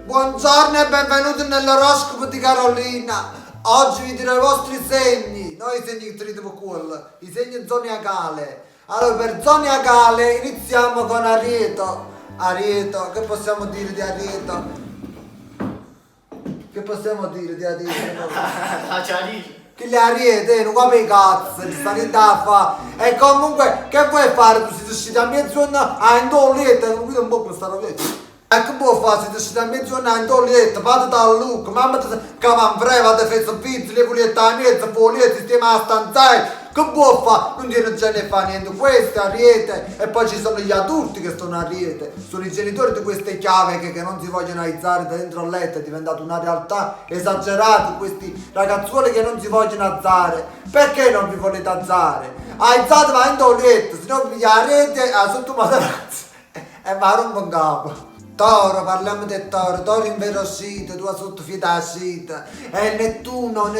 Buongiorno e benvenuti nell'oroscopo di Carolina. Oggi vi dirò i vostri segni, non i segni che tenete quello, i segni zodiacali. Allora, per zodiacale iniziamo con Ariete. Ariete, che possiamo dire di Ariete? Che possiamo dire di Ariete? Che gli Ariete non capi cazzo, li stanno in taffa. E comunque, che vuoi fare? Tu sei uscito a mezz'ora a indolletta, non vedo un po' questa roba. E che può fare? Siete usciti a mezz'ora a indolletta, fate dal look, mamma ti cavan freva, ti fai pizzi, le puliette a mezzo, puliette, sistema a stanzai. Che può fare? Non dire già ne fa niente, questo è Ariete. E poi ci sono gli adulti che sono Ariete, sono i genitori di queste chiave che non si vogliono aizzare da dentro al letto, è diventata una realtà esagerata, questi ragazzuoli che non si vogliono alzare. Perché non vi volete alzare? Alzatevi a letto, se no vi Ariete sotto materasso e va rompo in capo. Toro, parliamo del Toro, Toro inverosimile, tua sottofitascita. E Nettuno,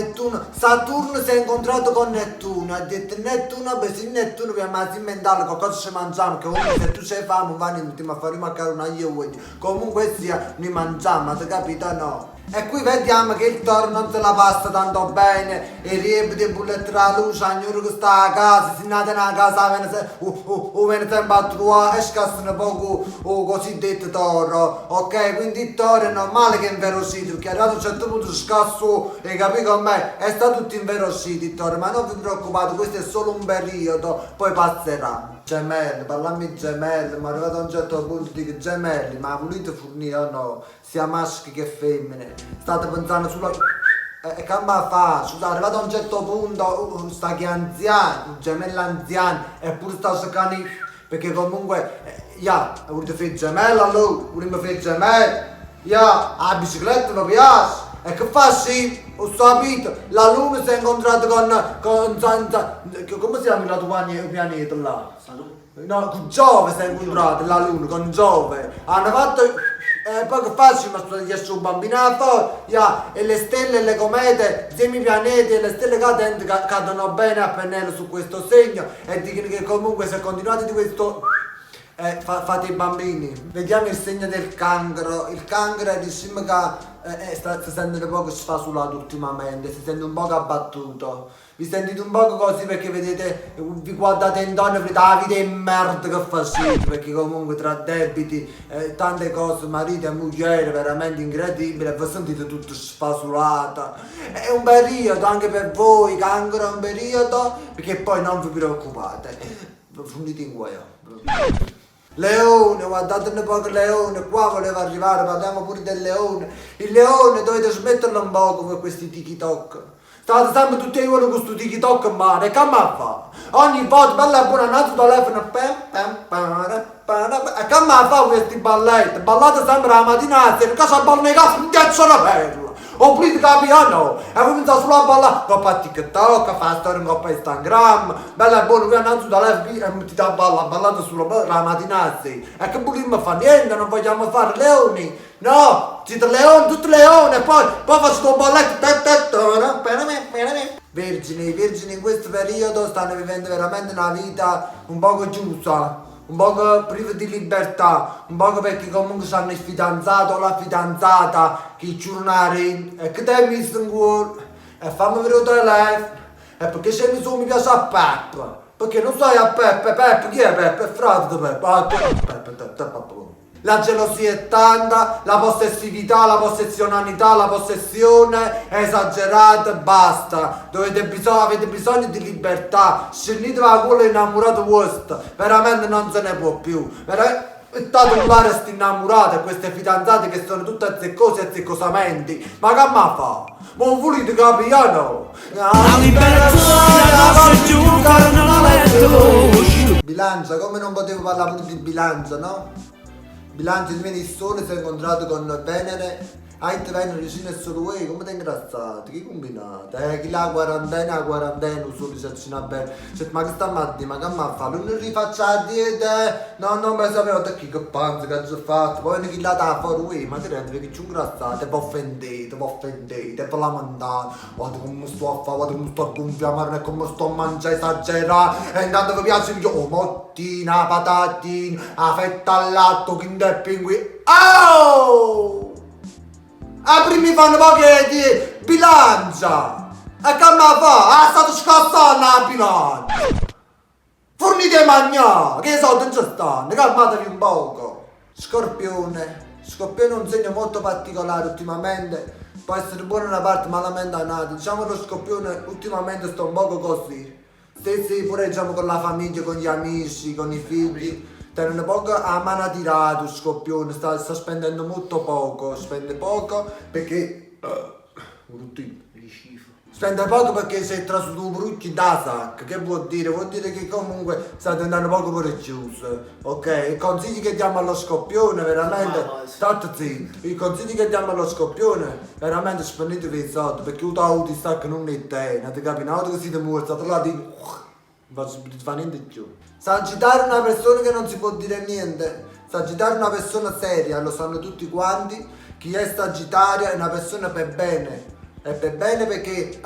Saturno si è incontrato con Nettuno, ha detto Nettuno, beh sì Nettuno abbiamo a inventare qualcosa ci mangiamo, che comunque se tu c'hai fame va a fare macaroni io, comunque sia, noi mangiamo, ti capito no? E qui vediamo che il Toro non se la passa tanto bene, e riempie di bulletti la luce, ognuno che sta a casa, si nata nella casa, viene sempre a trovare e scassano poco il cosiddetto Toro, ok? Quindi il Toro è normale che è inverosimile, perché arrivato a un certo punto scasso, e capito con me, è stato tutto inverosimile il Toro, ma non vi preoccupate, questo è solo un periodo, poi passerà. Gemelli, parliamo di gemelli, ma arrivato a un certo punto dico gemelli, ma volete fornire o no? Sia maschi che femmine, state pensando sulla... E che ma fa? Scusate, arrivato a un certo punto, sta che anziani, gemelli anziani, eppure sta cercando, perché comunque, volete fare gemelli allora, volete fare gemelli, la bicicletta mi piace, e che fa sì? Ho capito, la Luna si è incontrata con come si chiama il pianeta là? No, con Giove si è incontrata la Luna, con Giove. Hanno fatto poi che faccio? Ma sono gli un bambinato, e le stelle e le comete, insieme ai pianeti e le stelle cadenti cadono bene a pennello su questo segno e dicono che comunque se continuate di questo fate i bambini. Vediamo il segno del cancro. Il cancro diciamo che si sente un po' sfasolato ultimamente, si sente un po' abbattuto. Vi sentite un po' così perché vedete, vi guardate intorno e vedete la vita è merda che fa schifo, perché comunque tra debiti, tante cose, marito e moglie, veramente incredibile, vi sentite tutto sfasolata. È un periodo anche per voi, cancro è un periodo, perché poi non vi preoccupate, fundite in guaio. Leone, guardate un po' che leone, qua voleva arrivare, parliamo pure del leone. Il leone dovete smetterlo un po' con questi TikTok. State sempre tutti i giorni con questo TikTok in mano, e che ma fa? Ogni volta bella buona nato telefono, e che ma fa questi balletti? Ballate sempre la mattina, se cosa ballano i cazzo, non piacciono la perla. O pulite capiano, e voi pensate solo a ballare, coppa a TikTok, fa storia in coppa Instagram, bella e buona, qui annanzi da lei e mettete a ballate solo la mattina, e che vogliamo fare niente, non vogliamo fare leoni, no, siete leoni, tutti leoni, e poi faccio un balletto, Vergini, i vergini in questo periodo stanno vivendo veramente una vita un poco chiusa, un poco privo di libertà, un poco perché comunque hanno il fidanzato o la fidanzata che giornare e che te mi stanno in cuore e fammi vedere il telefono e perché se mi piace a Peppa, perché non sai a Peppa, chi è Peppa? È frate di Peppa, Peppa. La gelosia è tanta, la possessività, la possessionalità, la possessione è esagerata, basta. Avete bisogno di libertà, scendete da quello innamorato vostro, veramente non se ne può più. State un mare sti innamorate, queste fidanzate che sono tutte azzeccose e azzeccosamente. Ma che ma fa? Ma non volete capire no? La bilancia, come non potevo parlare pure di bilancia, no? Bilancio di il sole si è incontrato con Venere, Ait Venere vicino al sole uè, come ti ingrazzato, che combinate? Chi la quarantena, il sole si accina bene, ma che sta matti, ma che ma fa? Non rifaccia la dieta, no, non mi sapevo da chi che panza che ha già fatto, poi chi la dà fuori uè, ma che rende che ci ingrazzate, vi offendete, vi lamentate, guarda come sto a fare, guarda come sto a gonfiare, come sto a mangiare esagerato, e intanto vi piace io, mottina, patatina, a fetta al latte, quindi è pinguino, oh! Prima fanno poche di bilancia. E che mi fa? State scassando la bilancia. Fornite a mangiare, che i soldi non ci stanno, calmatevi un poco. Scorpione è un segno molto particolare ultimamente. Può essere buono una parte, malamente un'altra. Diciamo lo Scorpione ultimamente sta un poco così. Stessi pure diciamo con la famiglia, con gli amici, con i figli. Tiene poco a mano tirato Scorpione, sta spendendo molto poco, spende poco perché spende poco perché si è trasutato un brucchio da sacca. Che vuol dire? Vuol dire che comunque sta diventando poco coraggioso. Ok? I consigli che diamo allo Scorpione veramente. State zitto. I consigli che diamo allo Scorpione veramente spendetevi i soldi perché ti sta che non è te. Non ti capi? Una volta che siete morti, state là di. Non si fa niente più. Sagittario è una persona che non si può dire niente. Sagittario è una persona seria, lo sanno tutti quanti. Chi è Sagittario è una persona per bene. È per bene perché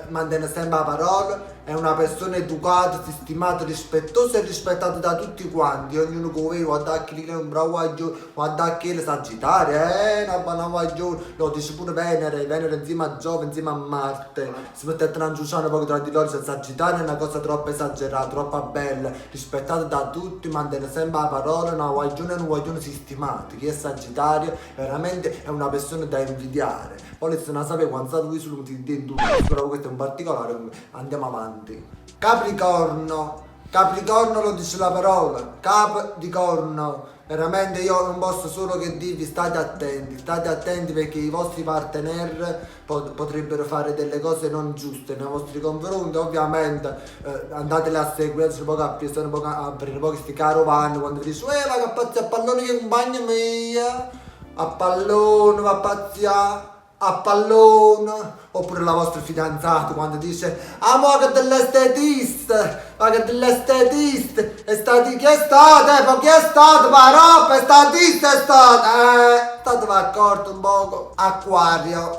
mantiene sempre la parola, è una persona educata, stimata, rispettosa e rispettata da tutti quanti. Ognuno che vede, guarda chi è un bravo guaglione, guarda chi è Sagittario, una buona guaglione. Lo dice pure Venere insieme a Giove, insieme a Marte. Si mette a trangiuciare un po' tra di loro. Sagittario è una cosa troppo esagerata, troppo bella, rispettata da tutti, mantiene sempre la parola, una guaglione e un guaglione sistemato. Chi è Sagittario veramente è una persona da invidiare. Poi se non sapete quanto state qui sul dentro, però questo è un particolare, andiamo avanti. Capricorno lo dice la parola, Capricorno, veramente io non posso solo che dirvi state attenti perché i vostri partner potrebbero fare delle cose non giuste nei vostri confronti. Ovviamente andatele a seguire, un po' a prendere un po' questi carovani quando vi dice va che pazzi a pallone che compagna mia, a pallone va pazziare. A pallone, oppure la vostra fidanzata quando dice ma che dell'estetista, ma che dell'estetista, chi è stato, ma roba, estetista è stato, statevi accorti un poco. Acquario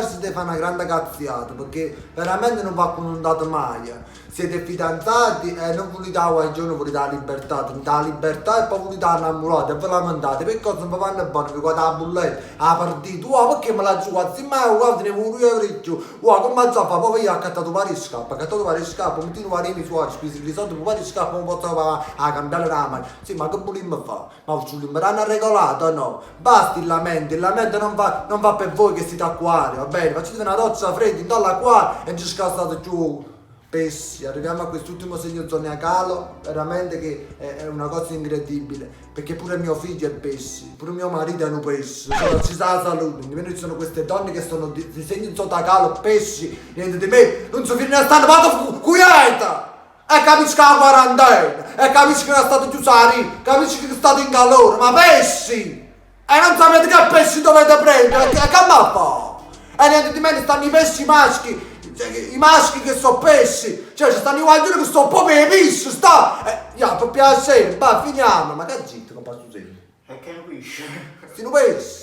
si deve fare una grande cazziata perché veramente non va contato mai. Siete fidanzati e non volete la guaglione, volete la libertà, la libertà e poi volete la innamorata e ve lamentate, per cosa non vi vanno bene, vi guardate la bolletta, la partita, perché me la giocate, sì ma guarda, ne vuole euro in più, come già fa, poi io ho accattato vari scappi, mi tiro vari fuori, spesi i soldi, vari scappi, non posso a cambiare la mano, sì ma che vogliamo fare, ma ci l'imparano regolato o no, basta il lamento non va per voi che siete acquario, va bene, facete una doccia fredda, intorno all'acquario e ci scassate giù. Pesci, arriviamo a quest'ultimo segno zodiacale, veramente che è una cosa incredibile, perché pure mio figlio è pesci, pure mio marito è un pesci, ci sa la salute, nemmeno ci sono queste donne che sono di segno zodiacale, pesci, niente di me, non so finire a stare, vado quieta! E capisci che è la quarantena, e capisci che è stato chiuso la riva, capisci che è stato in calore, ma pesci! E non sapete che pesci dovete prendere, che mi fa? E niente di meno stanno i pesci maschi, i maschi che sono pesci, cioè ci stanno i guaglioni che sono proprio i pesci, per piacere, finiamo, ma che zitto che posso dire? E che pesci? Sti pesci.